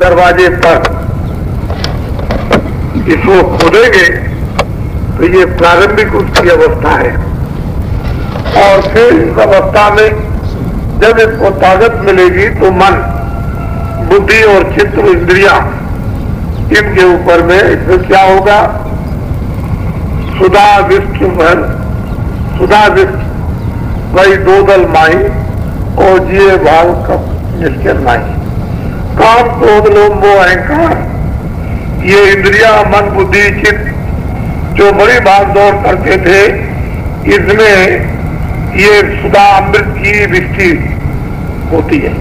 दरवाजे पर इसको खोलेंगे तो ये प्रारंभिक उसकी अवस्था है। और फिर इस अवस्था में जब इसको ताकत मिलेगी तो मन, बुद्धि और चित्त, इंद्रियां, इनके ऊपर में इसमें क्या होगा? सुधा विष्ट भर, सुधा विष्ट वही दो दल माई और जिए भाव का निश्चय माई। काम, क्रोध, लोभ, मोह, अहंकार, ये इंद्रिया, मन, बुद्धि, चित्त जो बड़ी भाग दौड़ करते थे, इसमें ये सुधा अमृत की वृष्टि होती है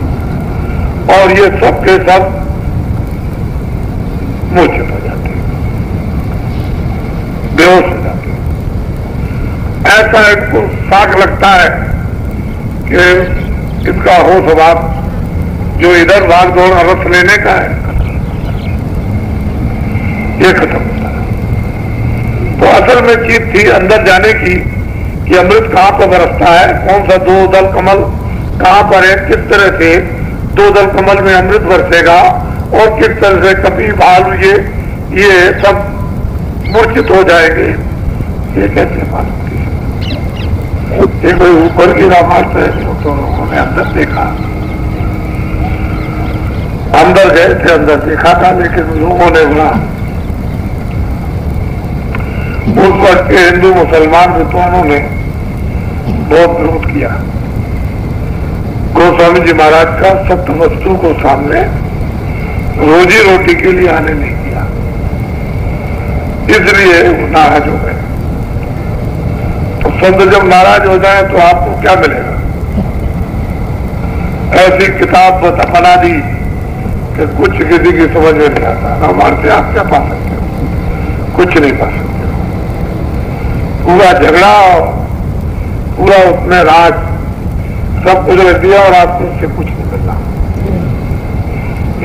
और ये सब के सब मूर्छित हो जाते हैं, बेहोश हो जाते हैं। ऐसा इनको साख लगता है कि इनका होश स्वभाव जो इधर भाग दौड़ रस लेने का है ये खत्म होता है। तो असल में चीज थी अंदर जाने की कि अमृत कहां पर बरसता है, कौन सा दो दल कमल कहां पर है, किस तरह से दो दल कमल में अमृत बरसेगा और किस तरह से कभी भालू ये सब मूर्छित हो जाएंगे, ये कैसे मालूम किया? ये कोई ऊपर गिरा मारता है तो लोगों ने अंदर देखा, अंदर गए थे, अंदर देखा था, लेकिन लोगों ने बोला उस वक्त के हिंदू मुसलमान विद्वानों ने बहुत विरोध किया। गोस्वामी जी महाराज का सत्य वस्तु को सामने रोजी रोटी के लिए आने नहीं किया, इसलिए वो नाराज हो गए। तो संत जब नाराज हो जाए तो आपको क्या मिलेगा? ऐसी किताब बना दी कि कुछ किसी की समझ में नहीं आता, हमारे से आप क्या पा सकते हो? कुछ नहीं पा सकते। पूरा झगड़ा और पूरा उसमें राज सब कुछ रख दिया और आपको उससे कुछ नहीं मिलना।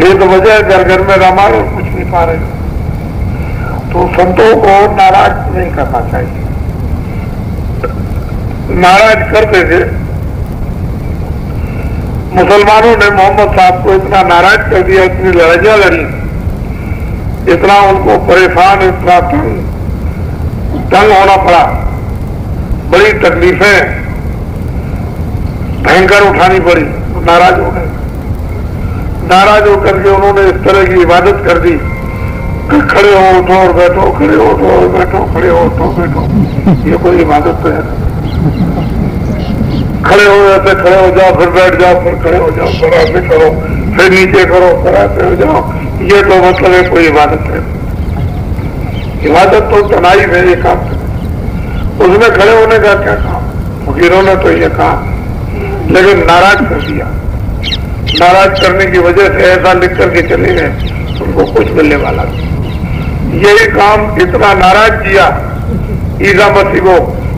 एक वजह घर घर में रामायण और कुछ नहीं पा रहे। तो संतों को नाराज नहीं करना चाहिए। नाराज करते थे मुसलमानों ने मोहम्मद साहब को इतना नाराज कर दिया, इतनी लड़ाइयां लड़ी, इतना उनको परेशान, इतना तंग होना पड़ा, बड़ी तकलीफें भयंकर उठानी पड़ी, नाराज हो गए। नाराज होकर के उन्होंने इस तरह की इबादत कर दी, खड़े हो उठो और बैठो, खड़े हो उठो और बैठो, खड़े हो उठो बैठो। ये कोई इबादत तो है? खड़े हो जाते, खड़े हो जाओ, फिर बैठ जाओ, फिर खड़े हो जाओ, फिर ऐसे करो, फिर नीचे करो, फिर ऐसे हो जाओ, ये तो मतलब है कोई इबादत है? इबादत तो तनाई है ये काम। उसमें खड़े होने का क्या काम? फकीरों ने तो ये कहा, लेकिन नाराज कर दिया। नाराज करने की वजह से ऐसा लिख करके चले गए, उनको कुछ मिलने वाला नहीं। यही काम इतना नाराज किया ईसा मसीह को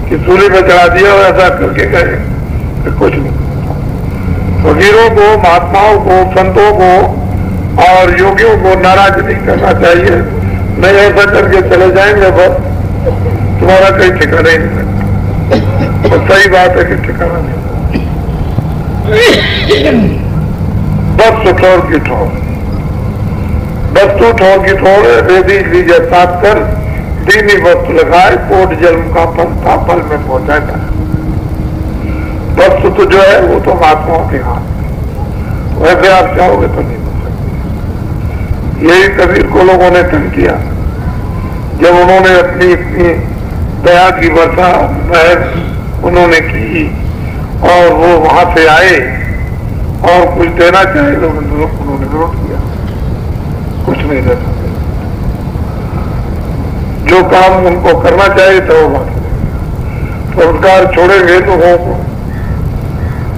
कि सूली पे चढ़ा दिया, और ऐसा करके गए कि कुछ नहीं। फकीरों को, महात्माओं को, संतों को और योगियों को नाराज नहीं करना चाहिए। नहीं ऐसा करके चले जाएंगे बस तुम्हारा कहीं ठिकाना ही नहीं। तो सही बात है कि ठिकाना नहीं, बस ठोर की ठोर, वस्तु ठोर की ठोर, वेदी लीजिए साथ कर, दीनी वस्तु लगाए, कोट जन्म का पंथा फल में पहुंचाता है। वस्तु तो जो है वो तो महात्माओं के हाथ, वैसे आप चाहोगे तो नहीं हो सकते। यही कबीर को लोगों ने तंग किया जब उन्होंने अपनी इतनी दया की वर्षा महर उन्होंने की और वो वहां से आए और कुछ देना चाहे तो उन्होंने विरोध किया, कुछ नहीं दे सकते। जो काम उनको करना चाहिए था वो बात, संस्कार छोड़ेंगे लोगों को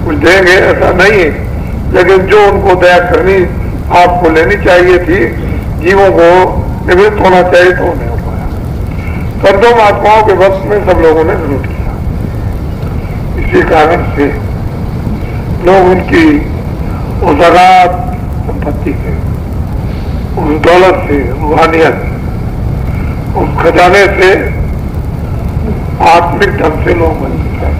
कुछ देंगे ऐसा नहीं है, लेकिन जो उनको दया करनी आपको लेनी चाहिए थी, जीवों को निवृत्त होना चाहिए तो नहीं हो पाया। संतों महात्माओं के वक्त में सब लोगों ने विरोध किया। इसी कारण से लोग उनकी उस अगाध संपत्ति से, उस दौलत से, रूहानियत, उस खजाने से आत्मिक ढंग से लोग वंचित है।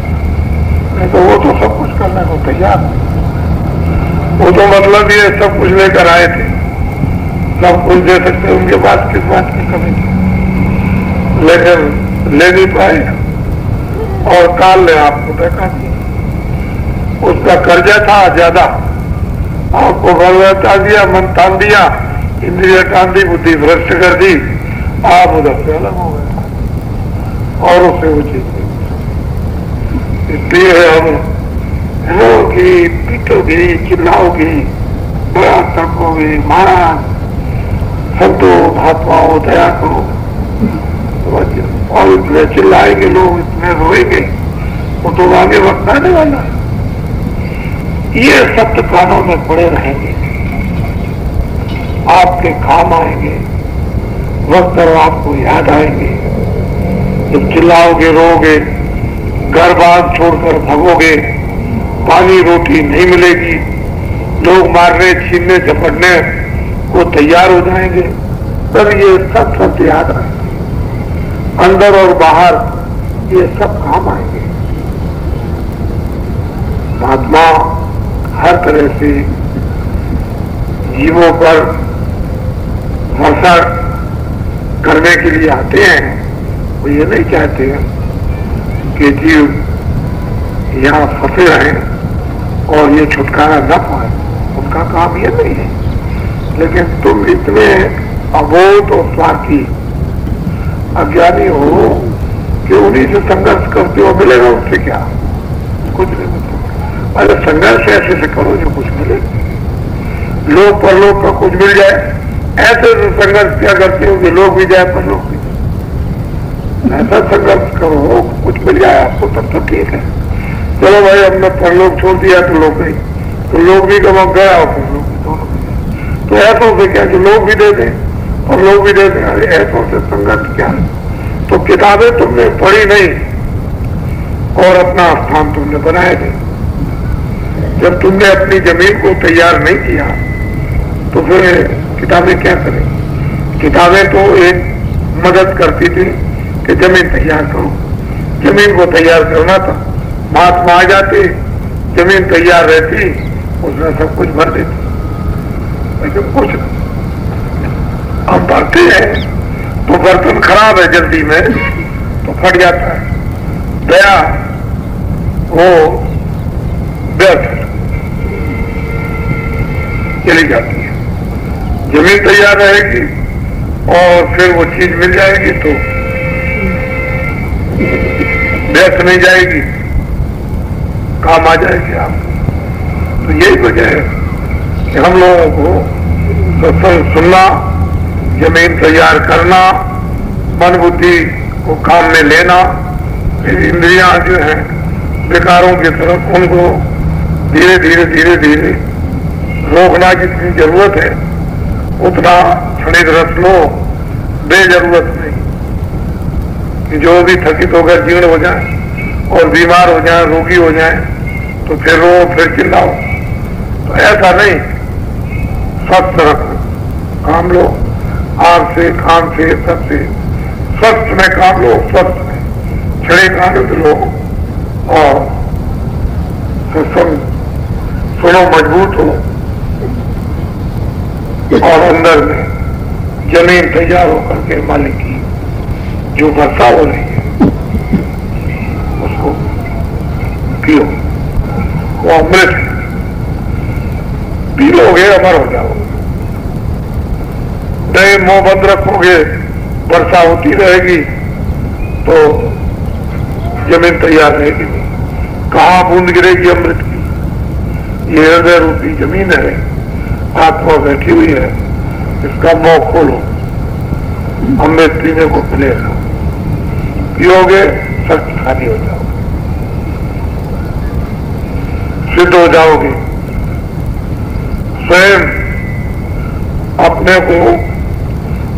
नहीं तो वो तो सब कुछ करने को तैयार है। वो तो मतलब ये सब कुछ लेकर आए थे, सब कुछ दे सकते, उनके पास किस बात की कमी, लेकिन ले नहीं पाए और काल ने आपको देखा, उसका कर्जा था ज्यादा, आपको बलवत्ता दिया, मन तान दिया, इंद्रिया तान दी, बुद्धि भ्रष्ट कर दी, आप उधर से अलग हो गए और उससे वो चीज। इसलिए हम रोगी, पीटोगी, चिल्लाओगी, बड़ा तकोगी, महाराज संतो महात्माओं दया करो, और इतने चिल्लाएंगे लोग, इतने रोएंगे, वो तो आगे वक्त आने वाला है। ये सत्य कानों में पड़े रहेंगे, आपके काम आएंगे, वक्त और आपको याद आएंगे। जब चिल्लाओगे, रोगे, घर बार छोड़कर भागोगे, पानी रोटी नहीं मिलेगी, लोग मारने, छीनने, झपटने को तैयार हो जाएंगे, तब ये सब सत्य याद आएंगे। अंदर और बाहर ये सब काम आएंगे। महात्मा हर तरह से जीवों पर भरोसा करने के लिए आते हैं। वो ये नहीं चाहते हैं कि जीव यहाँ फंसे रहें और ये छुटकारा न पाए, उनका काम ये नहीं है। लेकिन तुम इतने अबोध और स्वार्थी अज्ञानी हो कि उन्हीं से संघर्ष करते हो, मिलेगा उससे क्या? कुछ नहीं मिलता। अरे संघर्ष ऐसे से करो जो कुछ मिले, लोग परलोक का कुछ मिल जाए, ऐसे से संघर्ष क्या करते हो कि लोग भी जाए परलोक भी जाए। ऐसा संघर्ष करो कुछ मिल जाए आपको, तब तो ठीक है। चलो भाई हमने परलोक छोड़ दिया तो लोग नहीं, तो लोग भी कब गया और परलोक भी दोनों भी। तो ऐसों से क्या कि लोग भी दे दें और लोग भी दे दें, अरे ऐसों से संघर्ष क्या है? तो किताबें तुमने पढ़ी नहीं और अपना स्थान तुमने बनाया नहीं। जब तुमने अपनी जमीन को तैयार नहीं किया तो फिर किताबें क्या करें? किताबें तो एक मदद करती थी कि जमीन तैयार करो, जमीन को तैयार करना था। महात्मा आ जाते, जमीन तैयार रहती, उसमें सब कुछ भर देती, लेकिन कुछ हम भरते हैं तो बर्तन खराब है जल्दी में तो फट जाता है, दया वो व्यर्थ चली जाती है। जमीन तैयार रहेगी और फिर वो चीज मिल जाएगी तो व्यर्थ नहीं जाएगी, काम आ जाएगी आप। तो यही वजह है कि हम लोगों को सत्संग सुनना, जमीन तैयार करना, मन बुद्धि को काम में लेना, फिर इंद्रियां जो है विकारों की तरफ उनको धीरे धीरे धीरे धीरे रोकना जितनी जरूरत है उतना क्षणिक रस लो, बेजरूरत नहीं कि जो भी थकित होकर जीर्ण हो जाए और बीमार हो जाए, रोगी हो जाए तो फिर रो, फिर चिल्लाओ। तो ऐसा नहीं, स्वस्थ रखो, काम लो, आग से, काम से, सबसे स्वस्थ में काम लो, स्वस्थ में क्षणिक आनंद लो और सत्संग सुनो, मजबूत हो और अंदर में जमीन तैयार होकर के मालिक की जो वर्षा हो रही है उसको पियो, वो अमृत है, पी लोगे अमर हो जाओगे। नहीं मुंह बंद रखोगे, वर्षा होती रहेगी तो जमीन तैयार रहेगी, कहाँ बूंद गिरेगी अमृत की? ये हृदय रूपी जमीन है, आत्मा बैठी हुई है, इसका मुंह खोलो, अमृत पीने को मिलेगा, पियोगे सख्त खाली हो जाओगे, सिद्ध हो जाओगे, स्वयं अपने को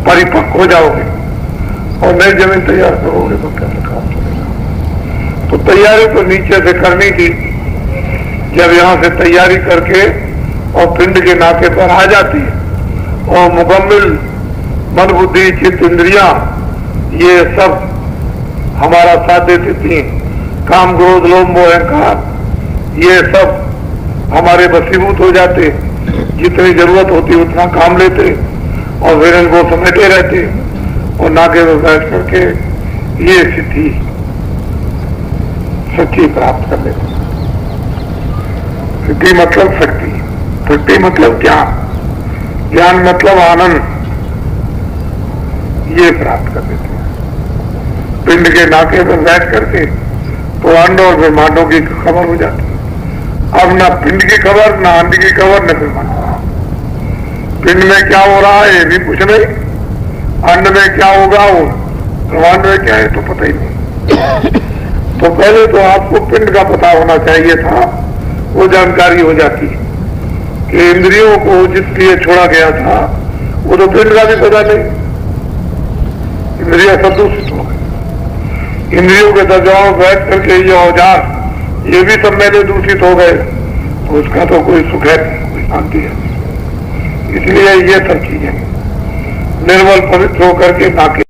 परिपक्व हो जाओगे और नई जमीन तैयार करोगे तो कैसे काम चलेगा? तो तैयारी तो नीचे से करनी थी। जब यहां से तैयारी करके और पिंड के नाके पर आ जाती है और मुकम्मल मन बुद्धि चित्त इंद्रियां ये सब हमारा साथ देती थी, काम क्रोध लोभ मोह अहंकार ये सब हमारे वशीभूत हो जाते, जितनी जरूरत होती उतना काम लेते और फिर इनको समेटे रहते और नाके में बैठ करके ये सिद्धि सच्ची प्राप्त कर लेते। सिद्धि मतलब शक्ति, शक्ति मतलब ज्ञान, ज्ञान मतलब आनंद, ये प्राप्त कर लेते हैं। पिंड के नाके पर बैठ करके तो अंड और ब्रह्मांडों की खबर हो जाती है। अब ना पिंड की खबर, ना अंड की खबर, न ब्रह्मांड। पिंड में क्या हो रहा है ये भी कुछ नहीं, अंड में क्या होगा वो, ब्रह्मांड में क्या है तो पता ही नहीं। तो पहले तो आपको पिंड का पता होना चाहिए था, वो जानकारी हो जाती है कि इंद्रियों को जिसलिए छोड़ा गया था वो तो पिंड का भी पता नहीं, इंद्रिया सब दूषित हो गई। इंद्रियों के दर्जाओं बैठ करके ये औजार ये भी सब मेरे दूषित हो गए, तो उसका तो कोई सुख है, कोई शांति है। इसलिए ये सब चीजें निर्मल पवित्र होकर के नाके